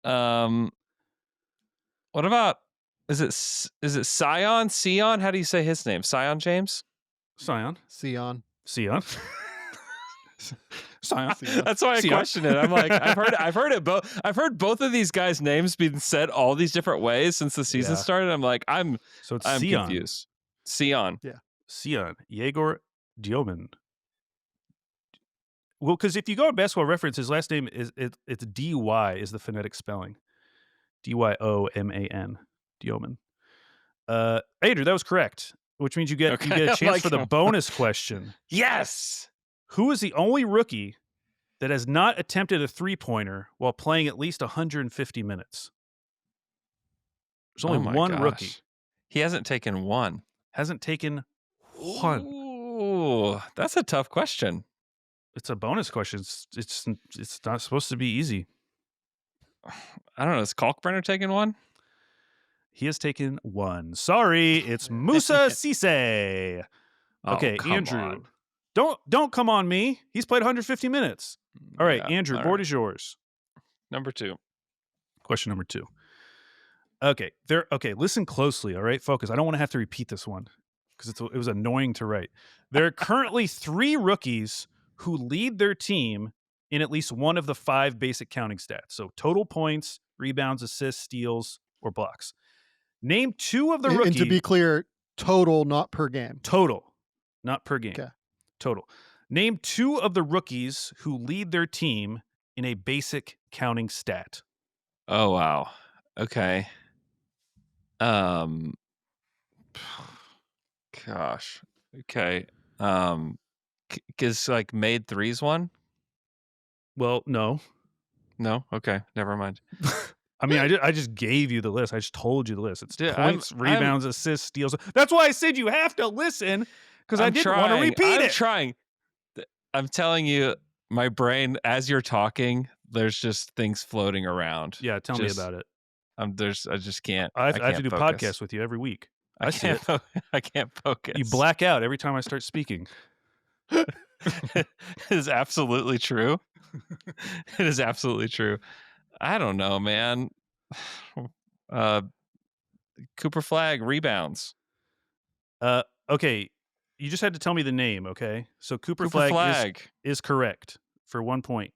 What about is it Sion? Sion? How do you say his name? Sion James? Sion. Sion. Sion. Sion. That's why I Sion. question it. I'm like, I've heard both of these guys' names being said all these different ways since the season Yeah. started. I'm like, I'm So it's Sion. Sion. Confused. Sion. Sion. Yegor Dioman. Well, because if you go on Basketball Reference, his last name it's D-Y is the phonetic spelling. D-Y-O-M-A-N. Dioman. Andrew, that was correct. Which means you get Okay. a chance Like- for the bonus question. Yes. Who is the only rookie that has not attempted a 3-pointer while playing at least 150 minutes? There's only Oh my one gosh. rookie. He hasn't taken one. Hasn't taken one. Ooh, that's a tough question. It's a bonus question. It's not supposed to be easy. I don't know. Is Kalkbrenner taking one? He has taken one. Sorry, it's Musa Cisse. Oh, Okay, come Andrew. on. Don't come on me. He's played 150 minutes. All right, Yeah, Andrew, all board right. is yours. Number 2. Question number 2. Okay, listen closely, all right? Focus. I don't want to have to repeat this one because it was annoying to write. There are currently 3 rookies who lead their team in at least one of the 5 basic counting stats. So total points, rebounds, assists, steals, or blocks. Name 2 of the rookies. And to be clear, total, not per game. Total, not per game. Okay. Total. Name 2 of the rookies who lead their team in a basic counting stat. Oh wow. Okay. Gosh. Okay. Is like made threes one? Well, no. No. Okay. Never mind. I mean, I just gave you the list. I just told you the list. It's Dude, points, rebounds, assists, steals. That's why I said you have to listen because I didn't want to repeat I'm it. trying. I'm telling you, my brain, as you're talking, there's just things floating around. Yeah, tell me about it. I just can't. I have to do focus. podcasts with you every week. I see can't. I can't focus. You black out every time I start speaking. It is absolutely true. It is absolutely true. I don't know, man. Cooper Flag rebounds. Okay, you just had to tell me the name. Okay, so Cooper Cooper Flag Flag. is correct for 1 point.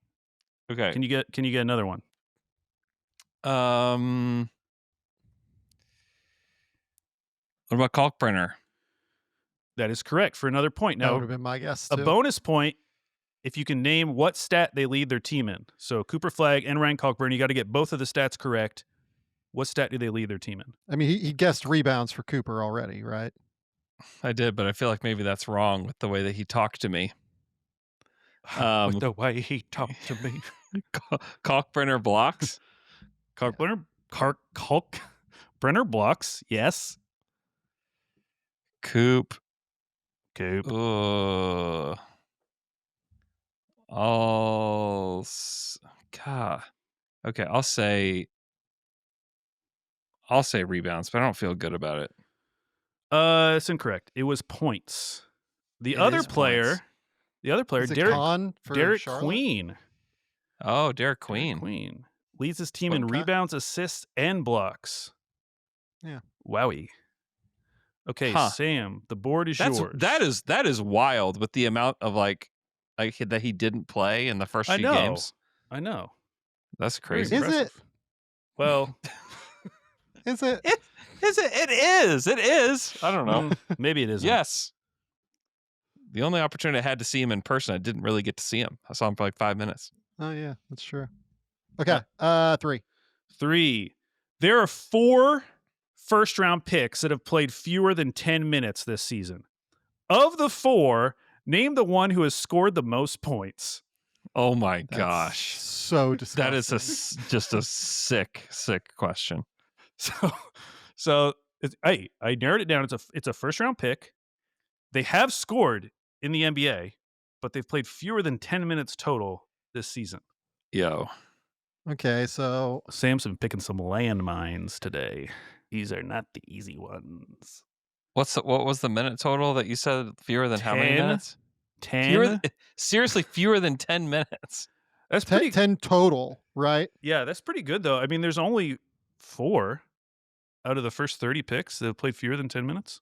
Okay. Can you get another one? What about Kalkbrenner? That is correct for another point. That would Now, have been my guess a too. bonus point if you can name what stat they lead their team in. So Cooper Flagg and Ryan Kalkbrenner, you got to get both of the stats correct. What stat do they lead their team in? I mean, he guessed rebounds for Cooper already, right? I did, but I feel like maybe that's wrong with the way that he talked to me. With the way he talked to me. Kalkbrenner blocks? Kalkbrenner blocks, yes. Coop. Coop. God. Okay, I'll say rebounds, but I don't feel good about it. It's incorrect. It was points. The other player, Is it Con for Derek Charlotte? Queen. Oh, Derek Queen. Derek Queen leads his team in Okay. rebounds, assists, and blocks. Yeah. Wowie. Okay, Huh. Sam, the board is yours. That is wild with the amount of like that he didn't play in the first few games. I know. That's Very crazy. Is it? impressive. Well, Is it? It is. I don't know. maybe it isn't. Yes. The only opportunity I had to see him in person, I didn't really get to see him. I saw him for like 5 minutes. Oh yeah, that's true. Okay, 3. 3. There are 4 first-round picks that have played fewer than 10 minutes this season. Of the 4, name the one who has scored the most points. Oh my That's gosh. so disgusting. That is just a sick question. So I narrowed it down. It's a first-round pick. They have scored in the NBA, but they've played fewer than 10 minutes total this season. Yo. Okay, so Sam's been picking some landmines today. These are not the easy ones. What was the minute total that you said fewer than how many 10? minutes? 10? Seriously, fewer than 10 minutes. That's pretty 10 total, right? Yeah, that's pretty good though. I mean, there's only 4 out of the first 30 picks that have played fewer than 10 minutes.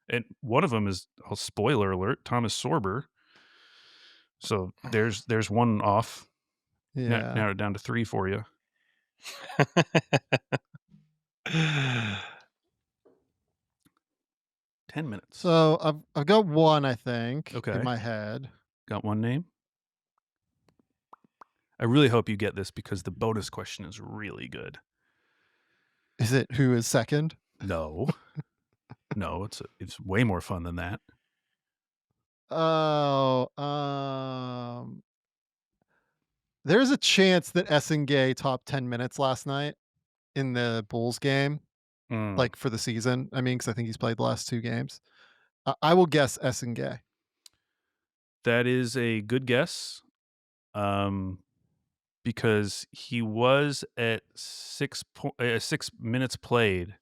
And one of them is, spoiler alert, Thomas Sorber. So there's one off. Yeah. Narrowed it down to 3 for you. 10 minutes. So I've got one, I think, Okay. in my head. Got one name? I really hope you get this because the bonus question is really good. Is it who is second? No. No, it's way more fun than that. Oh, there's a chance that Essengay topped 10 minutes last night in the Bulls game, like for the season. I mean, because I think he's played the last 2 games. I will guess Essengay. That is a good guess. Because he was at 6 minutes played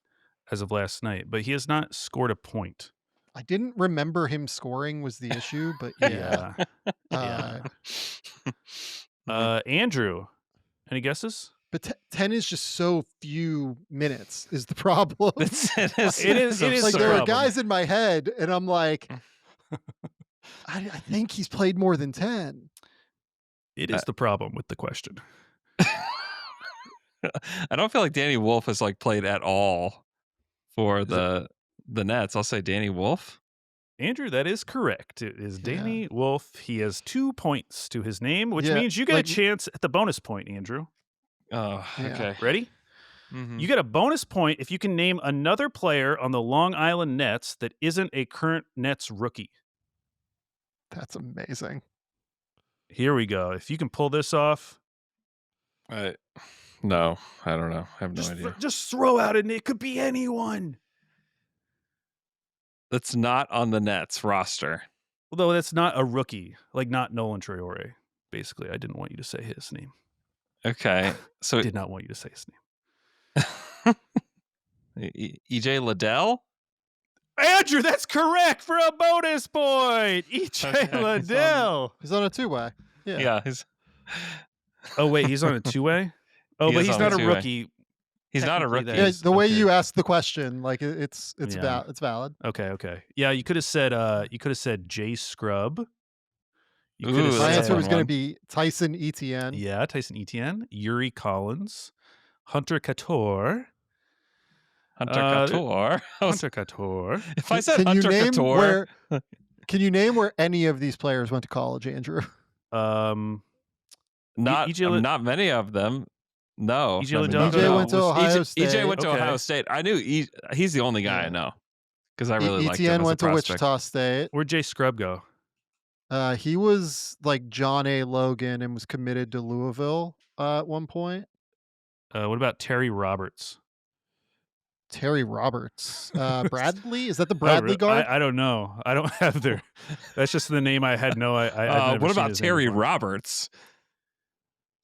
as of last night, but he has not scored a point. I didn't remember him scoring was the issue, but yeah. Andrew, any guesses? But 10 is just so few minutes is the problem. It is like the there problem. are guys in my head and I'm like, I think he's played more than 10. It is the problem with the question. I don't feel like Danny Wolf has like played at all for the Nets. I'll say Danny Wolf. Andrew, that is correct. It is Danny Wolf. He has 2 points to his name, which Yeah, means you get like- a chance at the bonus point, Andrew. Oh, Yeah. okay. Ready? Mhm. You get a bonus point if you can name another player on the Long Island Nets that isn't a current Nets rookie. That's amazing. Here we go. If you can pull this off, No, I don't know. I have no idea. just throw out it could be anyone. That's not on the Nets roster. Although that's not a rookie, like not Nolan Traore. Basically, I didn't want you to say his name. Okay. So I did not want you to say his name. EJ Liddell? Andrew, that's correct for a bonus point. EJ Okay. Liddell. He's on a 2-way. Yeah. Yeah. He's Oh, wait, he's on a 2-way? Oh, He but is he's on a not a 2-way. rookie. not a Technically, rookie. that Yeah, is- the way okay. you asked the question, like it's Yeah. valid. Okay. Yeah, you could have said Jay Scrub. You could have Ooh, My that's a answer said, was fun going to one. be Tyson Etienne. yeah, Tyson Etienne, Yuri Collins, Hunter Couture. Hunter Couture. Hunter Couture. If I said Can you Hunter name Couture, where any of these players went to college, Andrew? not many of them. No, EJ I mean, Liddell no, go to- EJ no. went to Ohio EJ State. went to Okay. Ohio State. I knew he's the only guy I Yeah. know because I really liked him Etienne as a went to prospect. Wichita State. Where'd Jay Scrub go? He was like John A. Logan and was committed to Louisville at one point. What about Terry Roberts? Terry Roberts. Bradley? Is that the Oh, Bradley really? guard? I don't know. I don't have their. That's just the name I had. No, I've never What seen about his name Terry before. Roberts?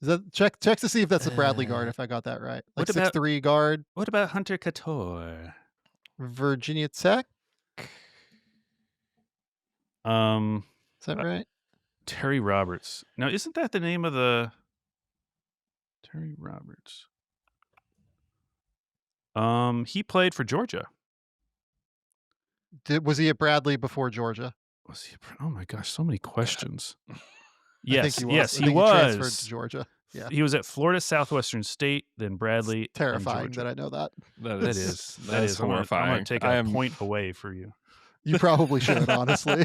Is that check to see if that's the Bradley guard, if I got that right. Like what about- 6'3" guard, What about Hunter Couture? Virginia Tech. Is that right? Terry Roberts. Now, isn't that the name of the Terry Roberts? He played for Georgia. Was he at Bradley before Georgia? Was he? Oh my gosh, so many questions. I Yes, think he was. yes, I he think was. transferred to Georgia. Yeah. He was at Florida Southwestern State, then Bradley. It's terrifying and Georgia. that I know that. That is horrifying. I'm going to take a point away for you. You probably should, honestly.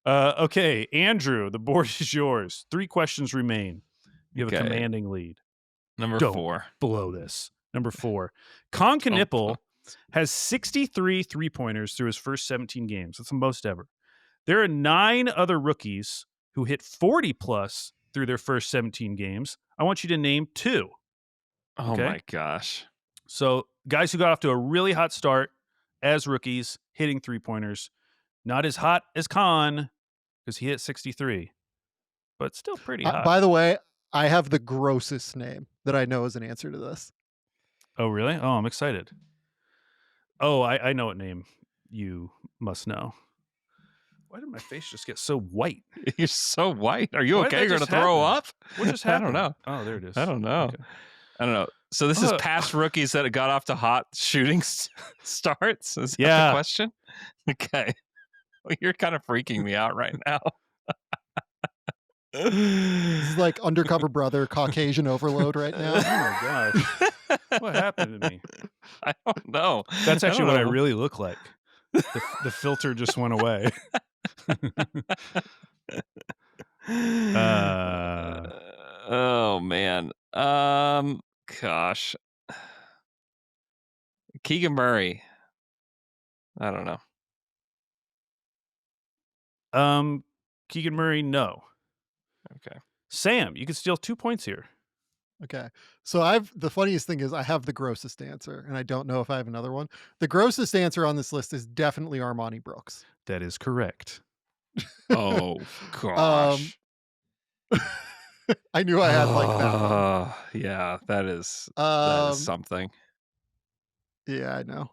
Okay, Andrew, the board is yours. 3 questions remain. You have a Okay. commanding lead. Number Don't 4. Blow this. Number 4. Con Knipple has 63 3-pointers through his first 17 games. That's the most ever. There are 9 other rookies who hit 40 plus through their first 17 games. I want you to name 2. Oh Okay. my gosh. So guys who got off to a really hot start as rookies, hitting 3-pointers. Not as hot as Con, because he hit 63, but still pretty hot. By the way, I have the grossest name that I know as an answer to this. Oh, really? Oh, I'm excited. Oh, I know what name you must know. Why did my face just get so white? You're so white. Are you Why did okay? that You're going to just throw happen? up? What just I happened? don't know. Oh, there it is. I don't know. Okay. I don't know. So this is Uh, past rookies that got off to hot shooting starts? Is that Yeah. the question? Okay. Well, you're kind of freaking me out right now. This is like Undercover Brother, Caucasian overload right now. Oh my gosh. What happened to me? I don't know. That's actually what I don't know. really look like. The filter just went away. Oh man. Gosh. Keegan Murray. I don't know. Keegan Murray, no. Okay. Sam, you can steal 2 points here. Okay. So the funniest thing is I have the grossest answer, and I don't know if I have another one. The grossest answer on this list is definitely Armani Brooks. That is correct. Oh gosh. I knew I had like that one. Yeah, that is Um, something. Yeah, I know.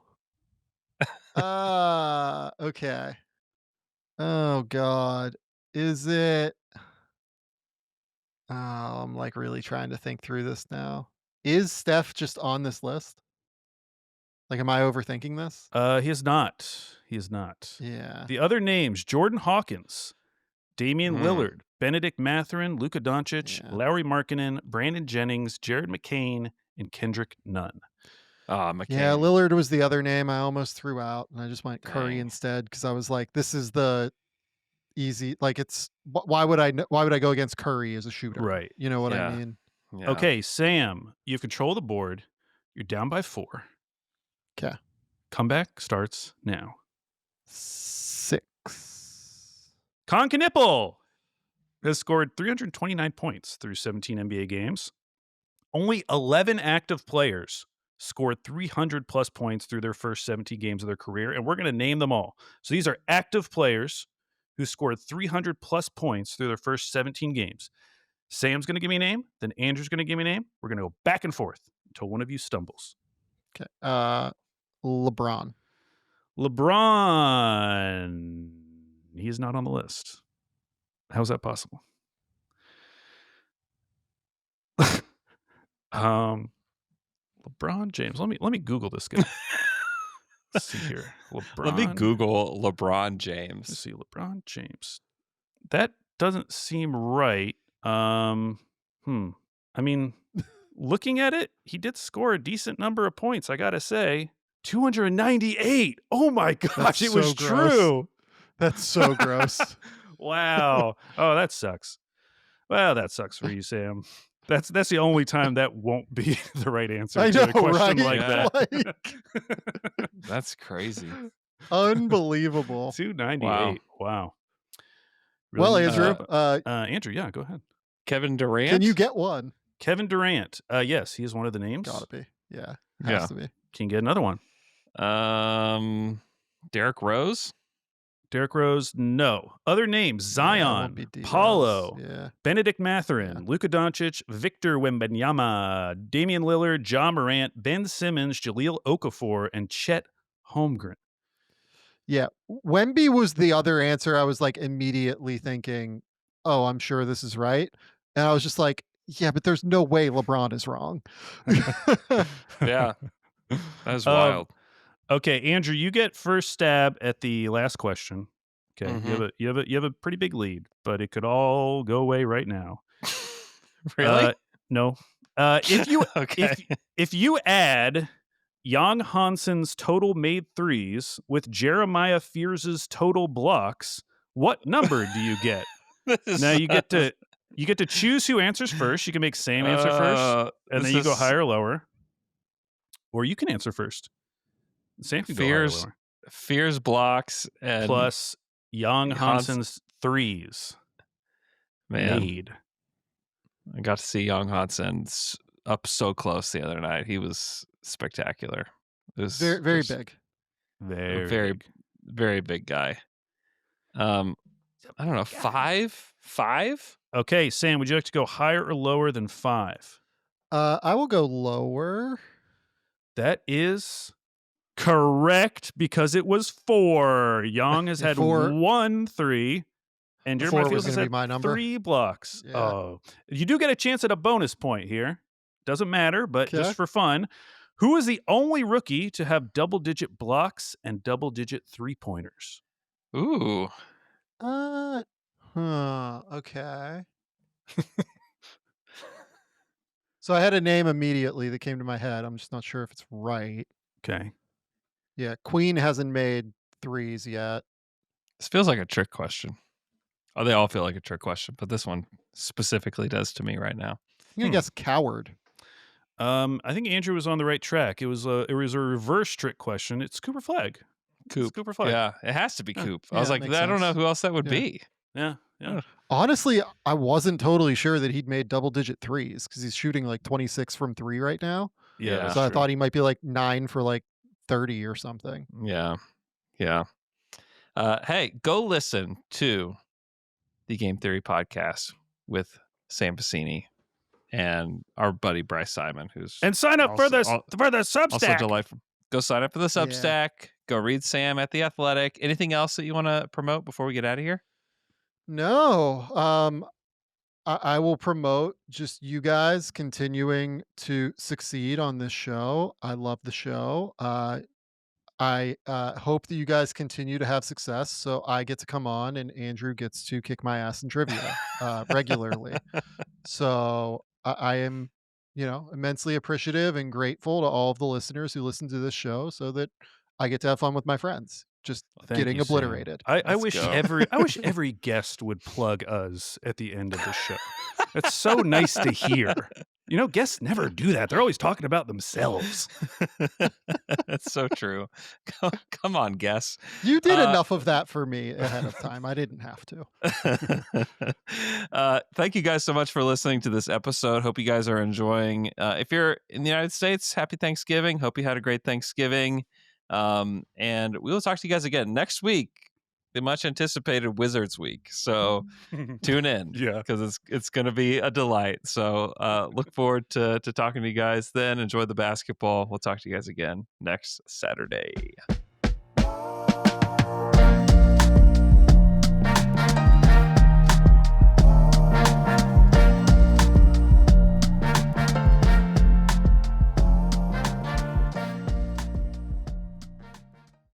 Okay. Oh God. Is it? Oh, I'm like really trying to think through this now. Is Steph just on this list? Like, am I overthinking this? He is not. He is not. Yeah. The other names: Jordan Hawkins, Damian Hmm. Lillard, Benedict Mathurin, Luka Doncic, Yeah. Lowry Markkanen, Brandon Jennings, Jared McCain, and Kendrick Nunn. McCain. Yeah, Lillard was the other name I almost threw out, and I just went Curry Dang. instead because I was like, this is the easy. Like, it's why would I go against Curry as a shooter? Right. You know what Yeah. I mean? Yeah. Okay, Sam, you have control of the board. You're down by 4. 'Kay. Comeback starts now. 6. Con Knipple has scored 329 points through 17 NBA games. Only 11 active players scored 300 plus points through their first 17 games of their career, and we're going to name them all. So these are active players who scored 300 plus points through their first 17 games. Sam's going to give me a name, then Andrew's going to give me a name. We're going to go back and forth until one of you stumbles. Okay. LeBron. LeBron. He is not on the list. How's that possible? LeBron James. Let me Google this guy. Let's see here. LeBron. Let me Google LeBron Let's James. see. LeBron James. That doesn't seem right. I mean, looking at it, he did score a decent number of points, I gotta say. 298. Oh my gosh, That's it was so gross. true. That's so gross. Wow. Oh, that sucks. Well, that sucks for you, Sam. That's the only time that won't be the right answer I to a know, question right? like Yeah. that. That's crazy. Unbelievable. 298. Wow. Well, Really needs Andrew, help. Andrew, yeah, go ahead. Kevin Durant. can you get one? Kevin Durant. Yes, he is one of the names. Gotta be. Yeah, Yeah. has to be. Can you get another one? Derrick Rose. Derrick Rose, no. Other names: Yeah, it won't Zion, be D. Rose. Paulo, Yeah. Benedict Mathurin, Luka Doncic, Victor Wembanyama, Damian Lillard, Ja Morant, Ben Simmons, Jahlil Okafor, and Chet Holmgren. Yeah. Wemby was the other answer. I was like immediately thinking, oh, I'm sure this is right. And I was just like, yeah, but there's no way LeBron is wrong. Yeah, that was wild. Okay, Andrew, you get first stab at the last question. Okay, Mhm. you have a pretty big lead, but it could all go away right now. Really? No. If you Okay. if you add Jan Hansen's total made threes with Jeremiah Fears's total blocks, what number do you get? Now you get to choose who answers first. You can make Sam answer first, and then you go higher or lower, or you can answer first. Sam can go higher or lower. Fears blocks and Plus Jan Hansen's threes man. made. I got to see Young Hansen up so close the other night. He was spectacular. It was very, very just big. very, big. very big guy. I don't know, five? Okay, Sam, would you like to go higher or lower than 5? I will go lower. That is correct because it was 4. Young has had 4. 1 3, and Jeremiah 4 was Fields has gonna be had my number. 3 blocks. Yeah. Oh, you do get a chance at a bonus point here. Doesn't matter, but Okay. just for fun, who is the only rookie to have double-digit blocks and double-digit 3-pointers? Ooh. Okay. So I had a name immediately that came to my head. I'm just not sure if it's right. Okay. Yeah, Queen hasn't made threes yet. This feels like a trick question. Oh, they all feel like a trick question, but this one specifically does to me right now. I'm gonna guess Coward. I think Andrew was on the right track. It was a reverse trick question. It's Cooper Flagg. Coop. It's Cooper Flagg. Yeah, it has to be Yeah. Coop. I Yeah, was that like, makes I don't know sense. who else that would Yeah. be. Yeah. Honestly, I wasn't totally sure that he'd made double-digit threes because he's shooting like 26 from 3 right now. Yeah. Yeah. So I thought he might be like 9 for like 30 or something. Yeah. Hey, go listen to the Game Theory podcast with Sam Vecenie and our buddy Bryce Simon, who's And sign up for the also Substack. delightful. Go sign up for the Substack. Go read Sam at The Athletic. Anything else that you want to promote before we get out of here? No. I will promote just you guys continuing to succeed on this show. I love the show. I hope that you guys continue to have success so I get to come on and Andrew gets to kick my ass in trivia regularly. So I am, immensely appreciative and grateful to all of the listeners who listen to this show so that I get to have fun with my friends, just Thank getting you, Sam. obliterated. I Let's wish go. every guest would plug us at the end of the show. That's so nice to hear. Guests never do that. They're always talking about themselves. That's so true. Come on, guess. You did enough of that for me ahead of time. I didn't have to. Thank you guys so much for listening to this episode. Hope you guys are enjoying. If you're in the United States, happy Thanksgiving. Hope you had a great Thanksgiving. And we will talk to you guys again next week, the much anticipated Wizards week. So tune in, because it's going to be a delight. So look forward to talking to you guys then. Enjoy the basketball. We'll talk to you guys again next Saturday.